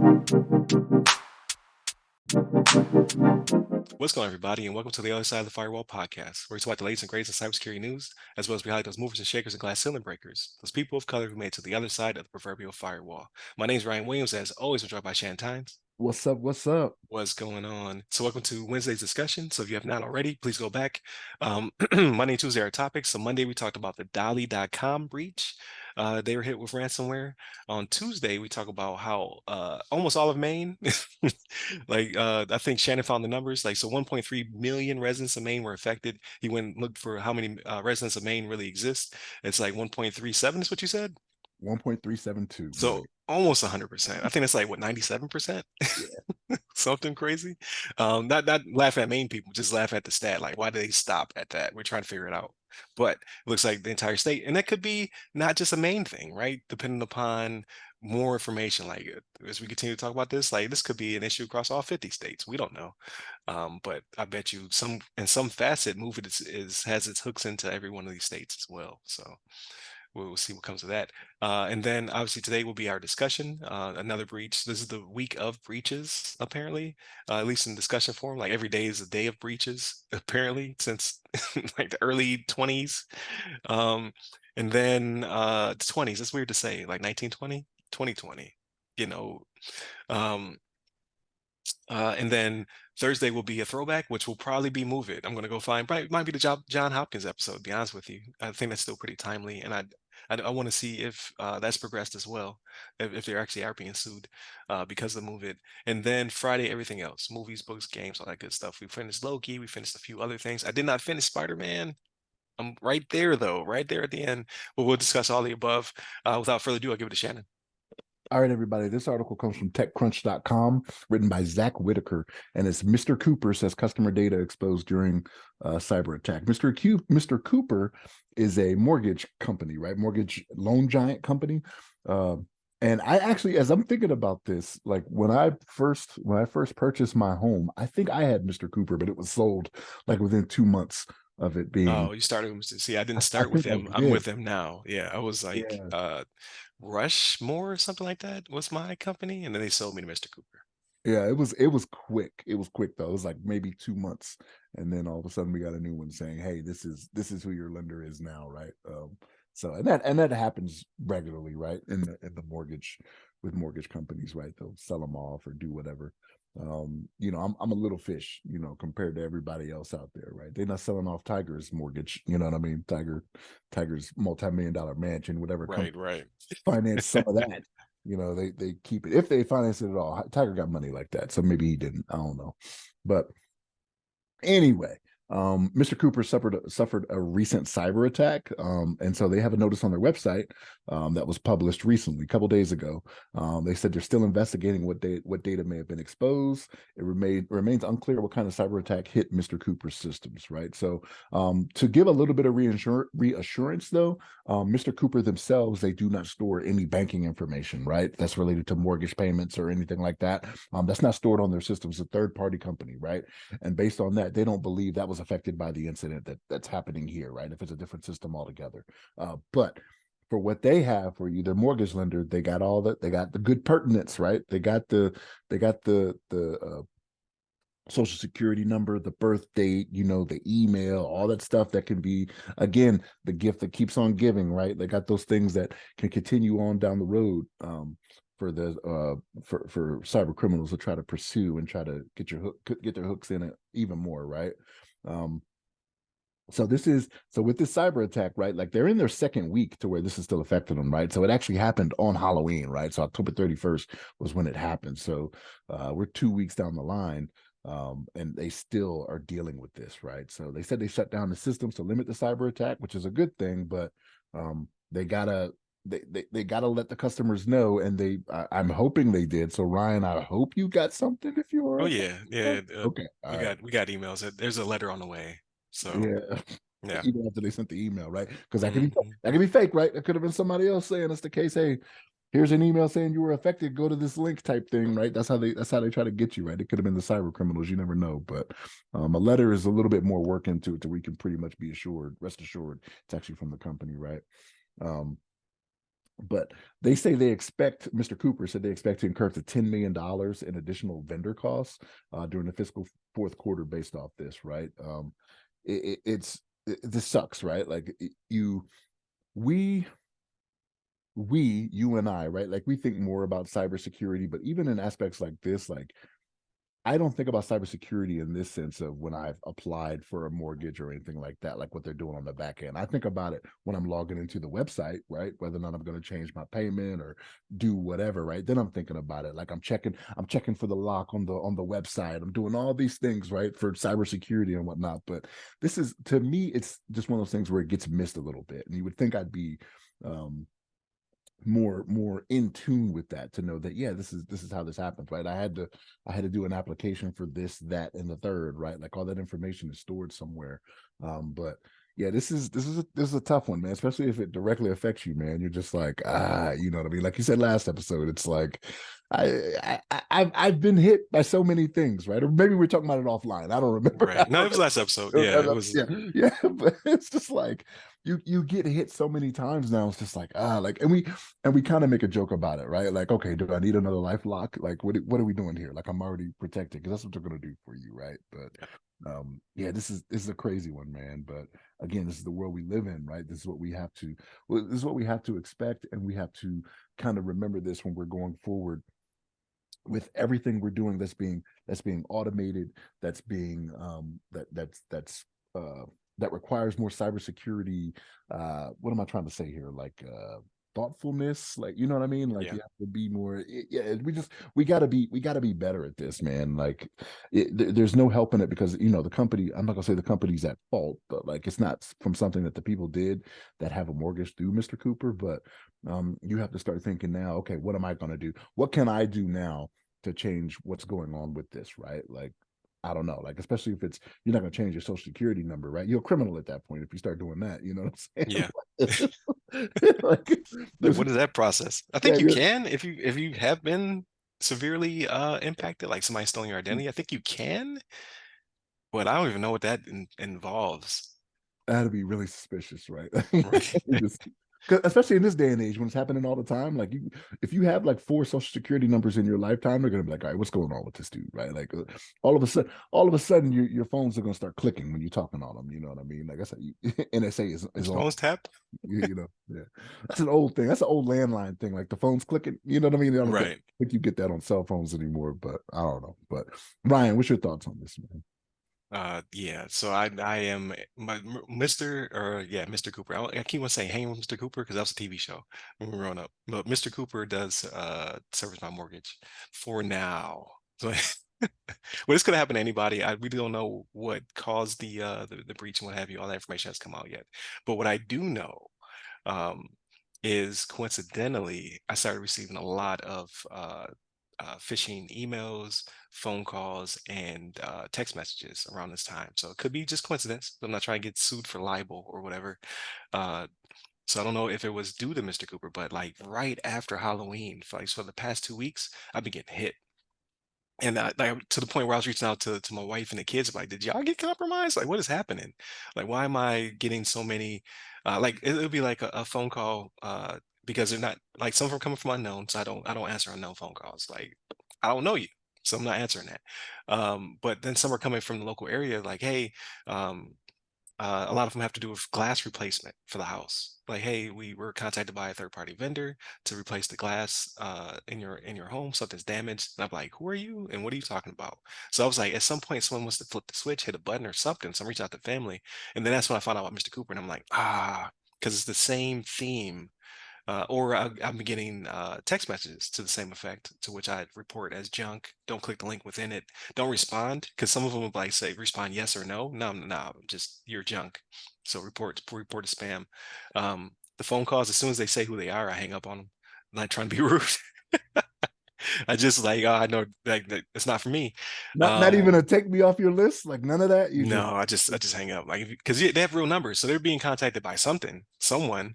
What's going on, everybody, and welcome to the other side of the Firewall podcast, where we talk about the latest and greatest in cybersecurity news, as well as we highlight those movers and shakers and glass ceiling breakers, those people of color who made it to the other side of the proverbial firewall. My name is Ryan Williams, as always, I'm joined by Shannon Tynes. What's up? What's up? What's going on? So, welcome to Wednesday's discussion. So, if you have not already, please go back. Monday and Tuesday are topics. So, Monday we talked about the Dolly.com breach. They were hit with ransomware. On Tuesday, we talk about how almost all of Maine, I think Shannon found the numbers. Like, so 1.3 million residents of Maine were affected. He went and looked for how many residents of Maine really exist. It's like 1.37 is what you said. 1.372 So million. almost 100%. I think it's like what, 97%? Yeah. Something crazy. Not laugh at Maine people, just laugh at the stat. Like, why do they stop at that? We're trying to figure it out. But it looks like the entire state, and that could be not just a Maine thing, right? Depending upon more information, like as we continue to talk about this, like this could be an issue across all 50 states. We don't know. But I bet you some facet move it has its hooks into every one of these states as well. So we'll see what comes of that. And then obviously today will be our discussion. Another breach. This is the week of breaches, apparently, at least in discussion form. Like every day is a day of breaches, apparently, since like the early 20s. And then 20s. That's weird to say, like 1920, 2020, you know. Um, and then Thursday will be a throwback, which will probably be Move It. I'm going to go find, probably might be the John Hopkins episode, to be honest with you. I think that's still pretty timely. And I want to see if that's progressed as well, if they actually are being sued because of Move It. And then Friday, everything else, movies, books, games, all that good stuff. We finished Loki. We finished a few other things. I did not finish Spider-Man. I'm right there, though, right there at the end. But we'll discuss all the above. Without further ado, I'll give it to Shannon. All right, everybody. This article comes from TechCrunch.com, written by Zach Whitaker, and it's Mr. Cooper says customer data exposed during cyber attack. Mr. Cooper is a mortgage company, right? Mortgage loan giant company. And I actually, as I'm thinking about this, like when I first purchased my home, I think I had Mr. Cooper, but it was sold like within 2 months of it being. Oh, you started with see, I didn't I start with think I him. I'm did. with him now. Yeah, I was like Yeah. Rushmore or something like that was my company, and then they sold me to Mr. Cooper. Yeah, it was quick. It was quick though. It was like maybe 2 months, and then all of a sudden we got a new one saying, "Hey, this is who your lender is now," right? So and that happens regularly, right? In the mortgage with mortgage companies, right? They'll sell them off or do whatever. I'm a little fish, compared to everybody else out there, right? They're not selling off Tiger's mortgage, you know what I mean? Tiger's multi-million-dollar mansion, whatever Right, company right. finance some of that. They keep it if they finance it at all. Tiger got money like that, so maybe he didn't. I don't know, but anyway, Mr. Cooper suffered a recent cyber attack, and so they have a notice on their website that was published recently, a couple days ago. They said they're still investigating what data may have been exposed. It remains unclear what kind of cyber attack hit Mr. Cooper's systems. Right, so to give a little bit of reassurance, though, Mr. Cooper themselves, they do not store any banking information, right? That's related to mortgage payments or anything like that. That's not stored on their systems. A third-party company, right? And based on that, they don't believe that was affected by the incident that's happening here, right? If it's a different system altogether. But for what they have for you, their mortgage lender, they got all that. They got the good pertinence, right? They got the social security number, the birth date, the email, all that stuff that can be, again, the gift that keeps on giving, right? They got those things that can continue on down the road for cyber criminals to try to pursue and try to get their hooks in it even more, right? So with this cyber attack, right? Like they're in their second week to where this is still affecting them, right? So it actually happened on Halloween, right? So October 31st was when it happened. So we're 2 weeks down the line, and they still are dealing with this, right? So they said they shut down the systems to limit the cyber attack, which is a good thing, but they gotta gotta let the customers know, and I'm hoping they did. So Ryan, I hope you got something if you were Oh affected. yeah, yeah. Okay, all right. We got emails. There's a letter on the way. So Yeah. yeah. Even after they sent the email, right? Because Mhm. that could be fake, right? It could have been somebody else saying it's the case. Hey, here's an email saying you were affected. Go to this link type thing, right? That's how they try to get you, right? It could have been the cyber criminals. You never know. But a letter is a little bit more work into it, so we can pretty much be rest assured, it's actually from the company, right? Um, But they say they expect, Mr. Cooper said they expect to incur up to $10 million in additional vendor costs during the fiscal fourth quarter based off this, right? This sucks, right? Like you, we, you and I, right? Like we think more about cybersecurity, but even in aspects like this, like I don't think about cybersecurity in this sense of when I've applied for a mortgage or anything like that, like what they're doing on the back end. I think about it when I'm logging into the website, right? Whether or not I'm going to change my payment or do whatever, right? Then I'm thinking about it. Like I'm checking for the lock on the website. I'm doing all these things, right? For cybersecurity and whatnot. But this is, to me, it's just one of those things where it gets missed a little bit. And you would think I'd be more in tune with that to know that, yeah, this is how this happens, right? I had to do an application for this, that, and the third, right? Like all that information is stored somewhere. But yeah, this is a tough one, man, especially if it directly affects you, man. You're just like, you know what I mean? Like you said last episode, it's like I've been hit by so many things, right? Or maybe we're talking about it offline. I don't remember. I Right. No, it don't was last episode. know. Yeah, it was. Yeah, yeah, but it's just like you get hit so many times now. It's just like, like, and we kind of make a joke about it, right? Like, okay, do I need another life lock? Like, what are we doing here? Like, I'm already protected because that's what they're gonna do for you, right? But yeah, this is a crazy one, man. But again, this is the world we live in, right? This is what we have to, well, this is what we have to expect, and we have to kind of remember this when we're going forward with everything we're doing that's being automated, that's being that requires more cybersecurity. What am I trying to say here? Like thoughtfulness, like, you know what I mean? Like Yeah. you have to be more, yeah, we gotta be better at this, man. Like there's no helping it because, the company, I'm not gonna say the company's at fault, but like it's not from something that the people did that have a mortgage through Mr. Cooper. But you have to start thinking now, okay, what am I gonna do? What can I do now to change what's going on with this, right? Like, I don't know, like, especially if it's, you're not going to change your social security number, right? You're a criminal at that point if you start doing that, you know what Yeah. I'm saying? Like, Like, there's, what is that process? I yeah, think you yeah, can if you have been severely impacted, like somebody stealing your identity. I think you can, but I don't even know what that involves. that'd be really suspicious, right? Right. Just, 'cause especially in this day and age when it's happening all the time. Like, if you have like four social security numbers in your lifetime, they're gonna be like, all right, what's going on with this dude, right? Like, all of a sudden, your phones are gonna start clicking when you're talking on them. You know what I mean? Like, that's how NSA is His on. phone's tapped. Yeah, that's an old thing. That's an old landline thing. Like the phone's clicking. You know what I mean? I don't think, Right. think you get that on cell phones anymore. But I don't know. But Ryan, what's your thoughts on this, man? Yeah, so I am Mr. or yeah, Mr. Cooper. I keep on saying Hanging with Mr. Cooper because that was a TV show when we were growing up. But Mr. Cooper does service my mortgage for now. So well, this could happen to anybody. We don't know what caused the breach and what have you. All that information has come out yet. But what I do know um is coincidentally I started receiving a lot of phishing emails, phone calls, and text messages around this time. So it could be just coincidence. I'm not trying to get sued for libel or whatever. Uh, so I don't know if it was due to Mr. Cooper, but like right after Halloween, for the past 2 weeks, I've been getting hit. And like to the point where I was reaching out to my wife and the kids, like, did y'all get compromised? Like, what is happening? Like, why am I getting so many? Like, it'll be like a phone call because they're not like some of them coming from unknowns. I don't answer unknown phone calls. Like, I don't know you, so I'm not answering that. But then some are coming from the local area, like, hey, um, a lot of them have to do with glass replacement for the house. Like, hey, we were contacted by a third party vendor to replace the glass in your home. Something's damaged. And I'm like, who are you? And what are you talking about? So I was like, at some point, someone must have flipped the switch, hit a button or something. So I'm reaching out to family, and then that's when I found out about Mr. Cooper, and I'm like, because it's the same theme or I'm getting text messages to the same effect, to which I report as junk. Don't click the link within it. Don't respond because some of them will like say respond yes or no. No, no, just you're junk. So report to spam. The phone calls, as soon as they say who they are, I hang up on them. I'm not trying to be rude. I just like, oh, I know like that it's not for me. Not Um, even a take me off your list, like none of that. You just no, I just hang up like because they have real numbers, so they're being contacted by someone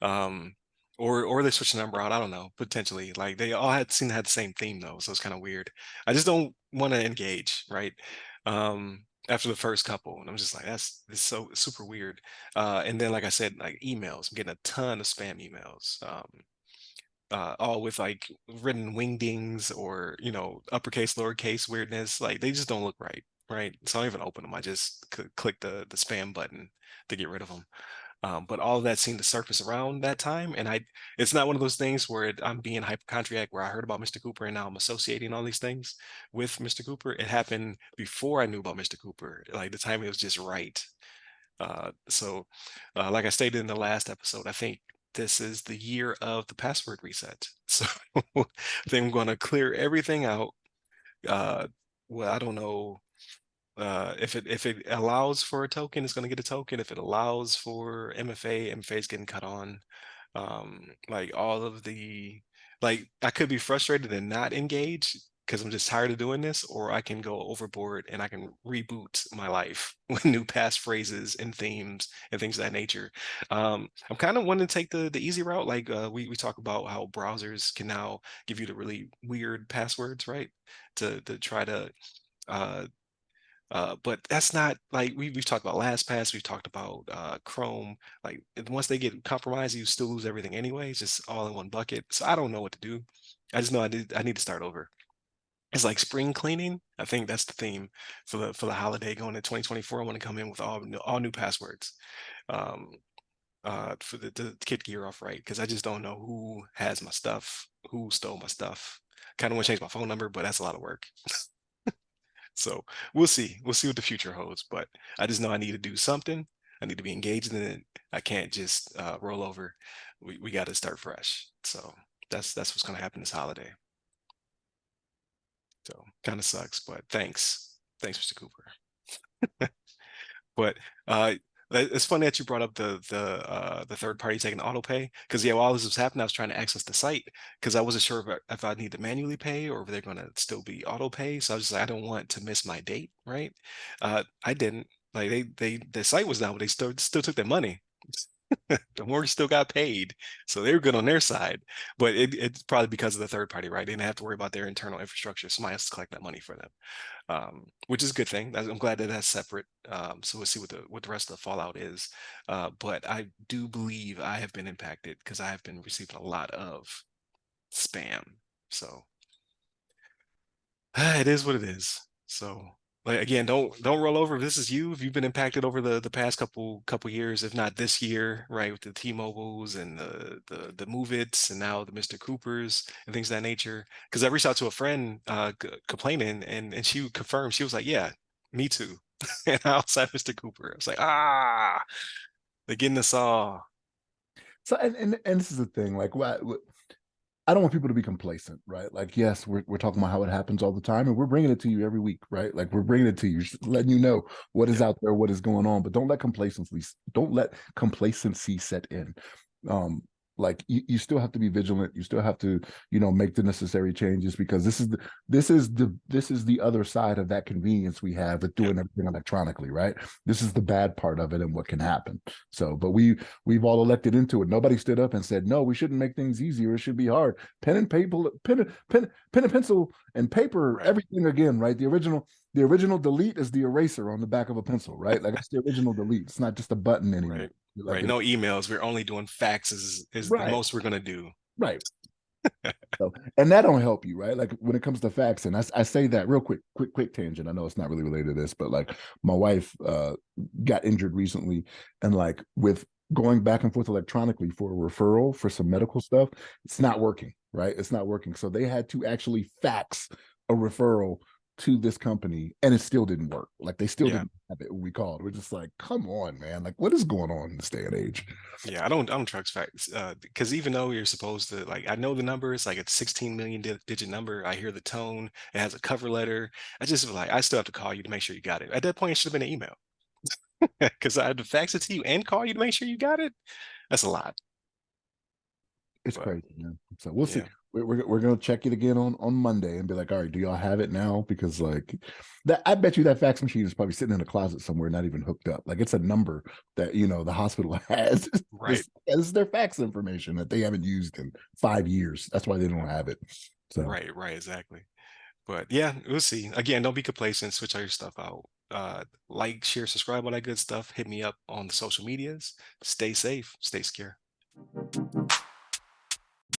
um or they switched the number out. I don't know, potentially. Like they all had the same theme though, so it's kind of weird. I just don't want to engage, right? After the first couple, and I'm just like, it's so super weird. And then like I said, like emails, I'm getting a ton of spam emails. all with like written wingdings or uppercase, lowercase weirdness. Like they just don't look right, right? So I don't even open them. I just click the spam button to get rid of them. But all of that seemed to surface around that time, and it's not one of those things where I'm being hypochondriac where I heard about Mr. Cooper and now I'm associating all these things with Mr. Cooper. It happened before I knew about Mr. Cooper. Like the timing was just right. So, like I stated in the last episode, I think this is the year of the password reset. So I think I'm going to clear everything out. Well, I don't know if it allows for a token, it's going to get a token. If it allows for MFA is getting cut on. Like all of the like I could be frustrated and not engage because I'm just tired of doing this, or I can go overboard and I can reboot my life with new passphrases and themes and things of that nature. I'm kind of wanting to take the easy route. Like we talk about how browsers can now give you the really weird passwords, right? To try to uh, but that's not like we've talked about LastPass, we've talked about Chrome. Like once they get compromised, you still lose everything anyway. It's just all in one bucket. So I don't know what to do. I just know I need to start over. It's like spring cleaning. I think that's the theme for the holiday going to 2024. I want to come in with all new passwords um, for to kick the year off right because I just don't know who has my stuff, who stole my stuff. Kind of want to change my phone number, but that's a lot of work. So we'll see. We'll see what the future holds. But I just know I need to do something. I need to be engaged in it. I can't just roll over. We got to start fresh. So that's what's going to happen this holiday. So kind of sucks, but thanks, Mr. Cooper. But it's funny that you brought up the third party taking auto pay because yeah, while this was happening, I was trying to access the site because I wasn't sure if I need to manually pay or if they're going to still be auto pay. So I was just like, I don't want to miss my date, right? I didn't like the site was down, but they still took their money. The mortgage still got paid, so they were good on their side. But it's probably because of the third party, right? They didn't have to worry about their internal infrastructure. Somebody has to collect that money for them, which is a good thing. I'm glad that that's separate. So we'll see what the rest of the fallout is. But I do believe I have been impacted because I have been receiving a lot of spam. So it is what it is. So like again, don't roll over. If this is you, if you've been impacted over the past couple years, if not this year, right, with the T-Mobiles and the Move Its and now the Mr. Coopers and things of that nature. Because I reached out to a friend complaining and she confirmed, she was like, yeah, me too. And outside Mr. Cooper, I was like, they're getting us all. So and this is the thing, like what I don't want people to be complacent, right? Like, yes, we're talking about how it happens all the time, and we're bringing it to you every week, right? Like, we're bringing it to you, just letting you know what is Yep. out there, what is going on. But don't let complacency set in. Um, like you still have to be vigilant. You still have to, make the necessary changes because this is the other side of that convenience we have with Yep. doing everything electronically, right? This is the bad part of it and what can happen. So, but we've all elected into it. Nobody stood up and said, no, we shouldn't make things easier. It should be hard. Pen and paper, pen and pencil and paper, Right. everything again, right? The original delete is the eraser on the back of a pencil, right? Like it's the original delete. It's not just a button anymore. Right. Like Right. No emails. We're only doing faxes is the right, most we're gonna do. right. So, and that don't help you, right? Like when it comes to faxing, I say that real quick tangent. I know it's not really related to this, but like my wife got injured recently, and like with going back and forth electronically for a referral for some medical stuff, it's not working, right? It's not working. So they had to actually fax a referral to this company, and it still didn't work. Like they still Yeah. didn't have it when we called. We're just like, come on, man! Like what is going on in this day and age? Yeah, I don't trust facts because even though you're supposed to like, I know the number. It's like a 16 million digit number. I hear the tone. It has a cover letter. I just feel like I still have to call you to make sure you got it. At that point, it should have been an email because I had to fax it to you and call you to make sure you got it. That's a lot. It's But crazy, man. So we'll see. yeah, We're gonna check it again on Monday and be like, all right, do y'all have it now? Because like that, I bet you that fax machine is probably sitting in a closet somewhere, not even hooked up. Like it's a number that the hospital has. right, This is their fax information that they haven't used in 5 years. That's why they don't have it. So right, exactly. But yeah, we'll see. Again, don't be complacent. Switch all your stuff out. Like, share, subscribe, all that good stuff. Hit me up on the social medias. Stay safe. Stay secure.